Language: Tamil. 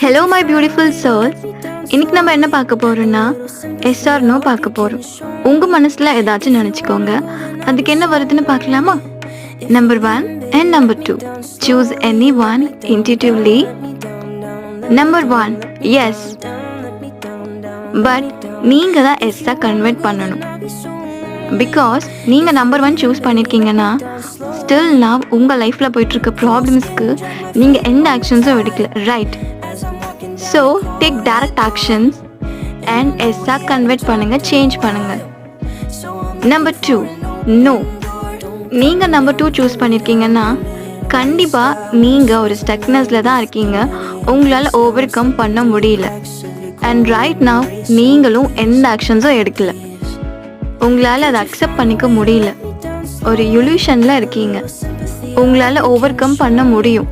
Hello my beautiful souls. இன்னைக்கு நம்ம என்ன பார்க்க போறோம்னா எஸ் ஆர் நோ பார்க்க போறோம். உங்க மனசுல ஏதாச்சும் நினைச்சுக்கோங்க, அதுக்கு என்ன வருதுன்னு பார்க்கலாமா? Number 1 and number 2. Choose any one intuitively. Number 1 yes, but நீங்க தான் எஸ்ஸா கன்வெர்ட் பண்ணணும். பிகாஸ் நீங்க நம்பர் 1 சூஸ் பண்ணிருக்கீங்கன்னா ஸ்டில் நான் உங்கள் லைஃப்பில் போயிட்டுருக்க ப்ராப்ளம்ஸ்க்கு நீங்கள் எந்த ஆக்ஷன்ஸும் எடுக்கல, right? So take direct actions and எஸ்ஸாக கன்வெர்ட் பண்ணுங்கள், சேஞ்ச் பண்ணுங்கள். Number 2 no. நீங்கள் நம்பர் 2 சூஸ் பண்ணியிருக்கீங்கன்னா கண்டிப்பாக நீங்கள் ஒரு ஸ்டக்னஸில் தான் இருக்கீங்க, உங்களால் ஓவர் கம் பண்ண முடியல. அண்ட் ரைட் நவ் நீங்களும் எந்த ஆக்ஷன்ஸும் எடுக்கல, உங்களால் அதை அக்செப்ட் பண்ணிக்க முடியல. ஒரு இல்யூஷனில் இருக்கீங்க, உங்களால் ஓவர் கம் பண்ண முடியும்.